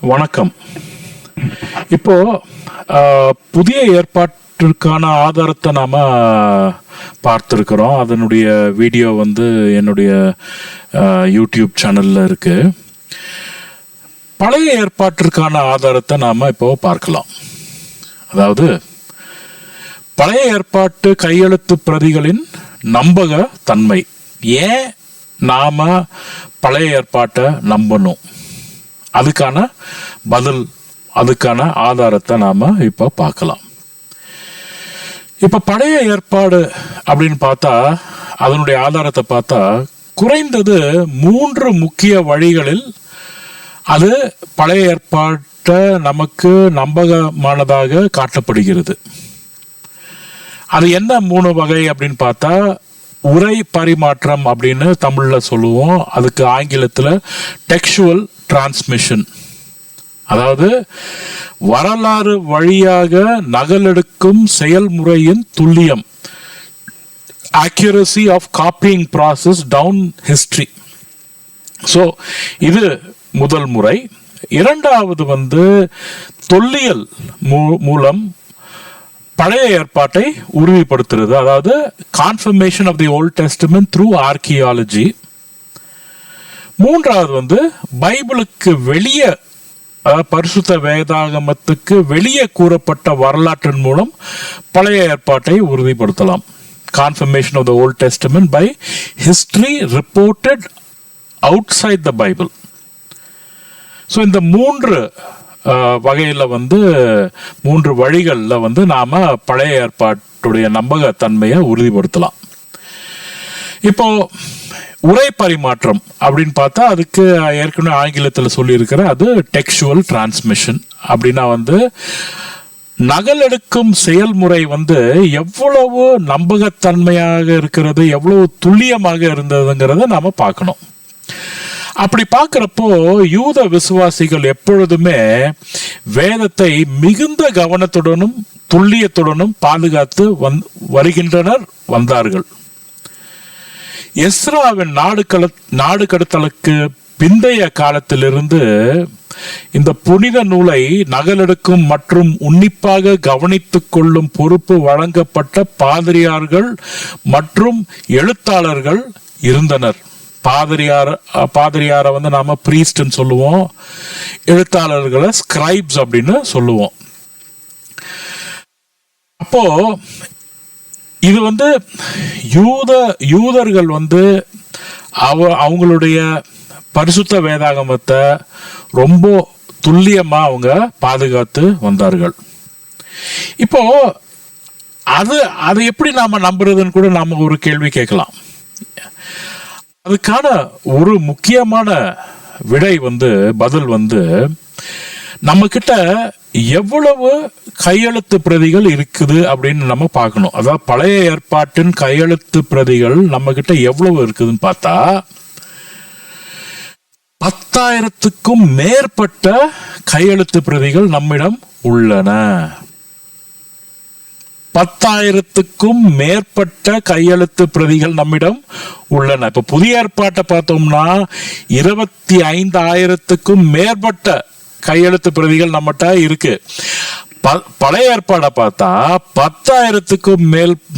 வணக்கம். இப்போ புதிய ஏற்பாட்டிற்கான ஆதாரத்தை நாம பார்த்துருக்கிறோம். அதனுடைய வீடியோ என்னுடைய யூடியூப் சேனல்ல இருக்கு. பழைய ஏற்பாட்டிற்கான ஆதாரத்தை நாம இப்போ பார்க்கலாம். அதாவது பழைய ஏற்பாட்டு கையெழுத்து பிரதிகளின் நம்பக தன்மை. ஏன் நாம பழைய ஏற்பாட்டை நம்பணும், அதுக்கான பதில், அதுக்கான ஆதாரத்தை நாம இப்ப பார்க்கலாம். இப்ப பழைய ஏற்பாடு அப்படின்னு பார்த்தா, அதனுடைய ஆதாரத்தை பார்த்தா குறைந்தது 3 முக்கிய வழிகளில் அது பழைய ஏற்பாட்டை நமக்கு நம்பகமானதாக காட்டப்படுகிறது. அது என்ன 3 வகை அப்படின்னு பார்த்தா, உரை பரிமாற்றம் அப்படின்னு தமிழ்ல சொல்லுவோம். அதுக்கு ஆங்கிலத்துல டெக்ஸ்டுவல் டிரான்ஸ்மிஷன், அதாவது வரலாறு வழியாக நகலெடுக்கும் செயல்முறையின் துல்லியம், accuracy of copying process down history. So இது முதல் முறை. இரண்டாவது தொல்லியல் மூலம் பழைய ஏற்பாட்டை உறுதிப்படுத்துறது, அதாவது confirmation of the old testament through archaeology. மூன்றாவது பைபிளுக்கு வெளியே, பரிசுத்த வேதாகமத்துக்கு வெளியே கூறப்பட்ட வரலாற்றின் மூலம் பழைய ஏற்பாட்டை உறுதிப்படுத்தலாம். Confirmation of the Old Testament by history reported outside the Bible. So இந்த 3 வகையில் 3 வழிகளில் நாம பழைய ஏற்பாட்டுடைய நம்பகத்தன்மையை உறுதிப்படுத்தலாம். இப்போ உரை பரிமாற்றம் அப்படின்னு பார்த்தா, அதுக்கு ஏற்கனவே ஆங்கிலத்தில் சொல்லியிருக்கிற அது டெக்ஸ்டுவல் டிரான்ஸ்மிஷன். அப்படின்னா நகல் எடுக்கும் செயல்முறை எவ்வளவு நம்பகத்தன்மையாக இருக்கிறது, எவ்வளவு துல்லியமாக இருந்ததுங்கிறத நாம பார்க்கணும். அப்படி பார்க்கிறப்போ யூத விசுவாசிகள் எப்பொழுதுமே வேதத்தை மிகுந்த கவனத்துடனும் துல்லியத்துடனும் பாதுகாத்து வந்தார்கள். எஸ்ராவின் நாடு கடத்தலுக்கு பிந்தைய காலத்திலிருந்து இந்த புனித நூலை நகலெடுக்கும் மற்றும் உன்னிப்பாக கவனித்துக் கொள்ளும் பொறுப்பு வழங்கப்பட்ட பாதிரியார்கள் மற்றும் எழுத்தாளர்கள் இருந்தனர். பாதிரியாரை நாம பிரீஸ்ட்னு சொல்லுவோம், எழுத்தாளர்களை ஸ்கிரைப்ஸ் அப்படின்னு சொல்லுவோம். அப்போ இது யூதர்கள் அவங்களுடைய பரிசுத்த வேதாகமத்தை ரொம்ப துல்லியமா அவங்க பாதுகாத்து வந்தார்கள். இப்போ அதை எப்படி நாம நம்புறதுன்னு கூட நாம ஒரு கேள்வி கேட்கலாம். அதுக்கான ஒரு முக்கியமான விடை பதில் நம்ம கிட்ட எவ்வளவு கையெழுத்து பிரதிகள் இருக்குது அப்படின்னு நம்ம பார்க்கணும். அதாவது பழைய ஏற்பாட்டின் கையெழுத்து பிரதிகள் நம்ம கிட்ட எவ்வளவு இருக்குதுன்னு பார்த்தா, 10,000க்கும் மேற்பட்ட கையெழுத்து பிரதிகள் நம்மிடம் உள்ளன. 10,000க்கும் மேற்பட்ட கையெழுத்து பிரதிகள் நம்மிடம் உள்ளன. இப்ப புதிய ஏற்பாட்டை பார்த்தோம்னா 25,000க்கும் மேற்பட்ட கையெழுத்து பிரதிகள் நம்மகிட்ட இருக்கு. பழைய ஏற்பாடை பார்த்தா 10,000க்கும்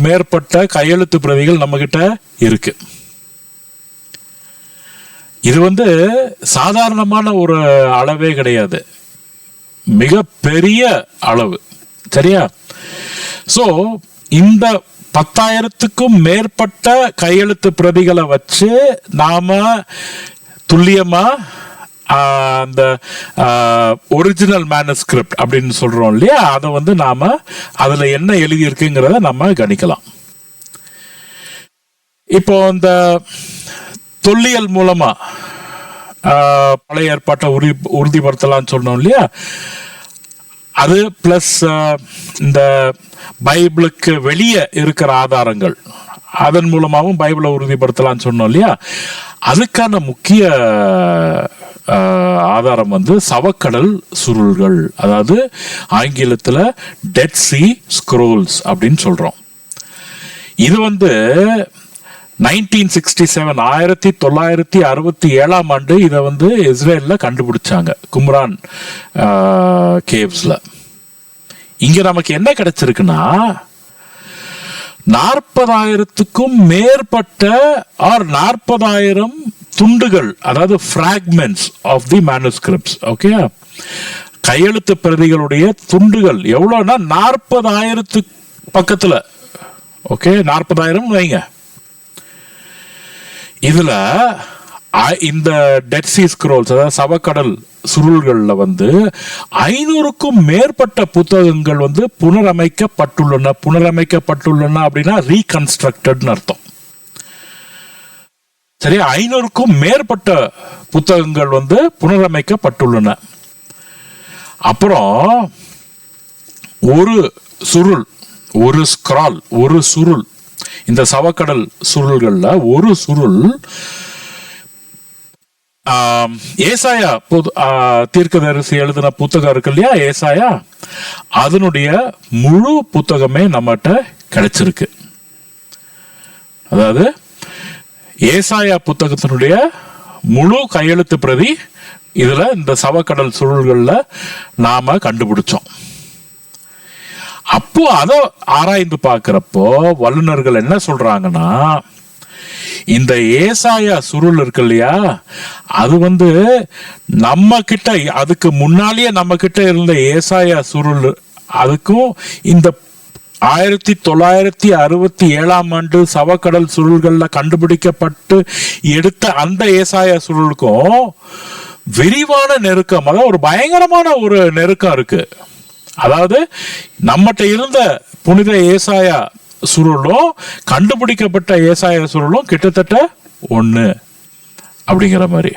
மேற்பட்ட கையெழுத்து பிரதிகள் நம்ம கிட்ட இருக்கு. இது சாதாரணமான ஒரு அளவே கிடையாது, மிக பெரிய அளவு. சரியா? சோ இந்த 10,000க்கும் மேற்பட்ட கையெழுத்து பிரதிகளை வச்சு நாம துல்லியமா அந்த ஒரிஜினல் மேனுஸ்கிரிப்ட் அப்படின்னு சொல்றோம் இல்லையா, அதை நாம அதுல என்ன எழுதி இருக்குங்கிறத நம்ம கணிக்கலாம். இப்போ இந்த தொல்லியல் மூலமா பழைய ஏற்பாட்டை உறுதிப்படுத்தலாம்னு சொன்னோம் இல்லையா, அது பிளஸ் இந்த பைபிளுக்கு வெளியே இருக்கிற ஆதாரங்கள், அதன் மூலமாகவும் பைபிளை உறுதிப்படுத்தலாம்னு சொன்னோம் இல்லையா. அதுக்கான முக்கிய ஆதாரம் சவக்கடல் சுருள்கள், அதாவது ஆங்கிலத்தில் டெட் சி ஸ்க்ரோல்ஸ் அப்படின்னு சொல்றோம். இது 1967 1967 இதை வந்து இஸ்ரேல்ல கண்டுபிடிச்சாங்க, கும்ரான் கேவ்ஸ்ல. இங்க நமக்கு என்ன கிடைச்சிருக்குன்னா 40,000க்கும் மேற்பட்ட 40,000 துண்டுகள், அதாவது fragments of the manuscripts. Okay, கையெழுத்து பிரதிகளுடைய துண்டுகள் எவ்வளவுனா 40,000 பக்கத்துல. ஓகே, 40,000 வைங்க. இதுல இந்த டெட் சி ஸ்க்ரோல்ஸ், அதாவது சவக்கடல் சுருள்கள்ல வந்து 500க்கும் மேற்பட்ட புத்தகங்கள் வந்து புனரமைக்கப்பட்டுள்ளன. புனரமைக்கப்பட்டுள்ளன அப்படின்னா ரீகன்ஸ்ட்ரக்டட்னு அர்த்தம். சரி, 500க்கும் மேற்பட்ட புத்தகங்கள் வந்து புனரமைக்கப்பட்டுள்ளன. அப்புறம் ஒரு சுருள், ஒரு ஸ்க்ரால், ஒரு சுருள், இந்த சவக்கடல் சுருள்கள்ல ஒரு சுருள் ஏசாயா தீர்க்கதரிசி எழுதின புத்தகம் இருக்கு இல்லையா, ஏசாயா, அதனுடைய முழு புத்தகமே நம்மகிட்ட கிடைச்சிருக்கு. அதாவது ஏசாயா புத்தகத்தினுடைய முழு கையெழுத்து பிரதி இதுல இந்த சவக்கடல் சுருள்கள்ல நாம கண்டுபிடிச்சோம். அப்போ அதை ஆராய்ந்து பார்க்கிறப்போ வல்லுநர்கள் என்ன சொல்றாங்கன்னா, இந்த ஏசாயா சுருள் இருக்கு இல்லையா, அது வந்து நம்ம கிட்ட, அதுக்கு முன்னாலேயே நம்ம கிட்ட இருந்த ஏசாயா சுருள், அதுக்கும் இந்த 1967 சவக்கடல் சுருள்கள்ல கண்டுபிடிக்கப்பட்டு எடுத்த அந்த ஏசாயா சுருளுக்கும் விரிவான நெருக்கம், அதாவது ஒரு பயங்கரமான ஒரு நெருக்கம் இருக்கு. அதாவது நம்மகிட்ட இருந்த புனித ஏசாயா சுருளும் கண்டுபிடிக்கப்பட்ட ஏசாயா சுருளும் கிட்டத்தட்ட ஒண்ணு அப்படிங்கிற மாதிரி.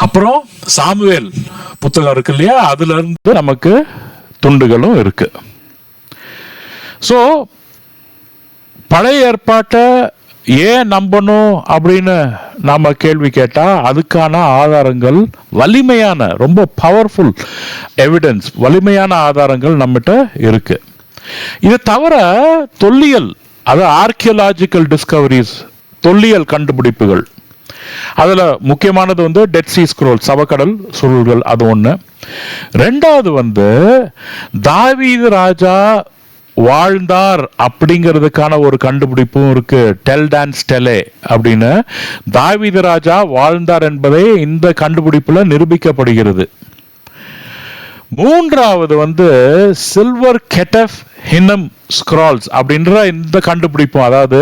அப்புறம் சாமுவேல் புத்தகம் இருக்கு இல்லையா, அதுல இருந்து நமக்கு துண்டுகளும் இருக்கு. சோ பழைய ஏற்பாட்டை ஏன் நம்பணும் அப்படின்னு நாம கேள்வி கேட்டா, அதுக்கான ஆதாரங்கள், வலிமையான, ரொம்ப பவர்ஃபுல் எவிடன்ஸ், வலிமையான ஆதாரங்கள் நம்மகிட்ட இருக்கு. இது தவிர தொல்லியல், அது ஆர்கியலாஜிக்கல் டிஸ்கவரிஸ், தொல்லியல் கண்டுபிடிப்புகள், அதுல முக்கியமானது வந்து டெட் சி ஸ்க்ரோல், சவக்கடல் சுருள்கள், அது ஒண்ணு. ரெண்டாவது வந்து தாவீது ராஜா வாழ்ந்தார் அப்படிங்கிறதுக்கான ஒரு கண்டுபிடிப்பும் இருக்கு. டெல் டான் ஸ்டெலே அப்படின்னு, தாவீது ராஜா வாழ்ந்தார் என்பதை இந்த கண்டுபிடிப்புல நிரூபிக்கப்படுகிறது. மூன்றாவது வந்து சில்வர் கெட்டஃப் ஹினம் ஸ்க்ரால்ஸ் அப்படின்ற இந்த கண்டுபிடிப்பும், அதாவது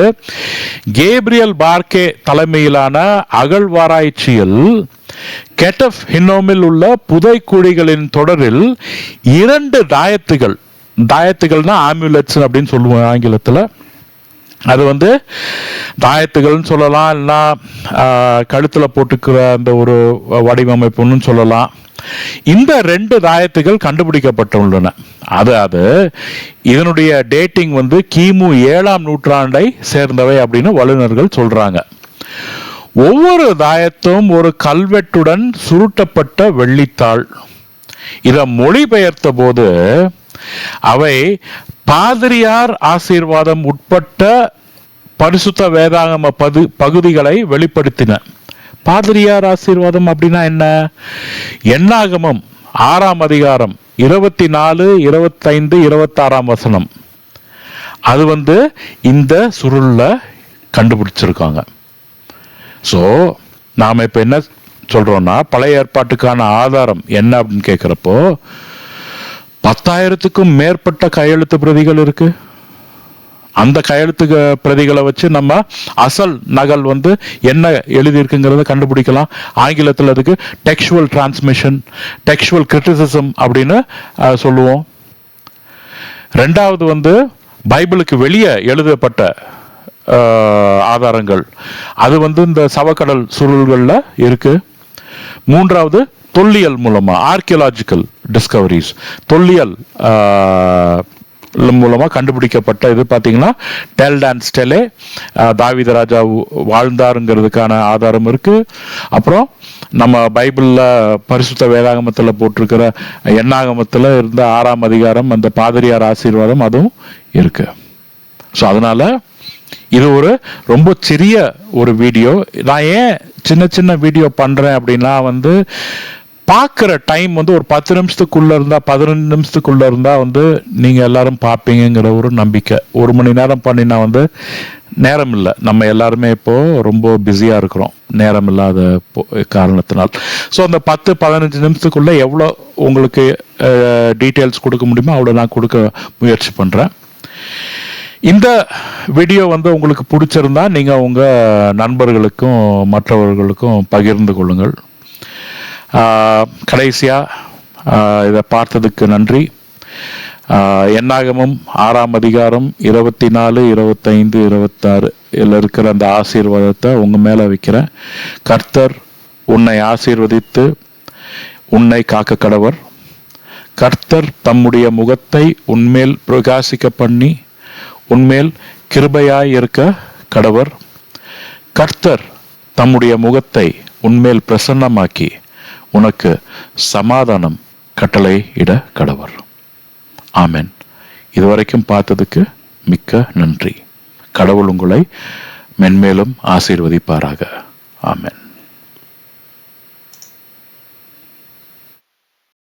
கேப்ரியல் பார்க்கே தலைமையிலான அகழ்வாராய்ச்சியில் கெட்டஃப் ஹினோமில் உள்ள புதைக்குழிகளின் தொடரில் 2 தாயத்துகள், தாயத்துகள்னா ஆமுலெட்ஸ் அப்படின்னு சொல்லுவோம் ஆங்கிலத்தில், அது வந்து தாயத்துகள்னு சொல்லலாம், இல்லைன்னா கழுத்தில் போட்டுக்கிற அந்த ஒரு வடிவமைப்புன்னு சொல்லலாம். இந்த 2 தாயத்துகள் கண்டுபிடிக்கப்பட்டுள்ளன. அது இதனுடைய டேட்டிங் வந்து கிமு 7ஆம் நூற்றாண்டை சேர்ந்தவை அப்படின்னு வல்லுநர்கள் சொல்றாங்க. ஒவ்வொரு தாயத்தும் ஒரு கல்வெட்டுடன் சுருட்டப்பட்ட வெள்ளித்தாள். இதை மொழிபெயர்த்த போது அவை பாதிரியார் ஆசீர்வாதம் உட்பட்ட பரிசுத்த வேதாகம பகுதிகளை வெளிப்படுத்தின. பாதிரியார் ஆசீர்வாதம் அப்படின்னா என்ன? எண்ணாகமம் 6ஆம் அதிகாரம் 24, 25, 26ஆம் வசனம், அது வந்து இந்த சுருள்ல கண்டுபிடிச்சிருக்காங்க. ஸோ நாம இப்ப என்ன சொல்றோம்னா, பழைய ஏற்பாட்டுக்கான ஆதாரம் என்ன அப்படின்னு கேட்கிறப்போ 10,000க்கும் மேற்பட்ட கையெழுத்து பிரதிகள் இருக்கு. அந்த கையெழுத்து பிரதிகளை வச்சு நம்ம அசல் நகல் வந்து என்ன எழுதியிருக்குங்கிறத கண்டுபிடிக்கலாம். ஆங்கிலத்தில் அதுக்கு டெக்ஸ்டுவல் டிரான்ஸ்மிஷன், டெக்ஸ்டுவல் கிரிட்டிசிசம் அப்படின்னு சொல்லுவோம். ரெண்டாவது வந்து பைபிளுக்கு வெளியே எழுதப்பட்ட ஆதாரங்கள், அது வந்து இந்த சவக்கடல் சுருள்கள்ல இருக்கு. மூன்றாவது தொல்லியல் மூலமா, ஆர்கியலாஜிக்கல் டிஸ்கவரிஸ், தொல்லியல் மூலமா கண்டுபிடிக்கப்பட்ட இது பார்த்தீங்கன்னா டெல் டான் ஸ்டெலே, தாவீது ராஜா வாழ்ந்தாருங்கிறதுக்கான ஆதாரம் இருக்கு. அப்புறம் நம்ம பைபிள்ல பரிசுத்த வேதாகமத்தில் போட்டிருக்கிற எண்ணாகமத்தில் இருந்த 6ஆம் அதிகாரம், அந்த பாதிரியார் ஆசீர்வாதம், அதுவும் இருக்கு. ஸோ அதனால இது ரொம்ப சிறிய ஒரு வீடியோ. நான் ஏன் சின்ன சின்ன வீடியோ பண்ணுறேன் அப்படின்னா பார்க்குற டைம் ஒரு 10 நிமிஷத்துக்குள்ளே இருந்தால் 15 நிமிஷத்துக்குள்ளே இருந்தால் நீங்கள் எல்லாரும் பார்ப்பீங்கிற ஒரு நம்பிக்கை. 1 மணி நேரம் பண்ணினா நேரம் இல்லை. நம்ம எல்லாருமே இப்போது ரொம்ப பிஸியாக இருக்கிறோம் நேரம் இல்லாத காரணத்தினால். ஸோ அந்த 10-15 நிமிஷத்துக்குள்ளே எவ்வளோ உங்களுக்கு டீட்டெயில்ஸ் கொடுக்க முடியுமோ அவ்வளோ நான் கொடுக்க முயற்சி பண்ணுறேன். இந்த வீடியோ உங்களுக்கு பிடிச்சிருந்தா நீங்கள் உங்கள் நண்பர்களுக்கும் மற்றவர்களுக்கும் பகிர்ந்து கொள்ளுங்கள். கடைசியாக இதை பார்த்ததுக்கு நன்றி. என்னாகமம் 6ஆம் அதிகாரம் 24, 25, 26 இதில் இருக்கிற அந்த ஆசீர்வாதத்தை உங்கள் மேலே வைக்கிறேன். கர்த்தர் உன்னை ஆசீர்வதித்து உன்னை காக்க கடவர். கர்த்தர் தம்முடைய முகத்தை உன்மேல் பிரகாசிக்க பண்ணி உன்மேல் கிருபையாய் இருக்க கடவர். கர்த்தர் தம்முடைய முகத்தை உன்மேல் பிரசன்னமாக்கி உனக்கு சமாதானம் கட்டளை இட கடவர். ஆமென். இதுவரைக்கும் பார்த்ததுக்கு மிக்க நன்றி. கடவுள் உங்களை மென்மேலும் ஆசீர்வதிப்பாராக.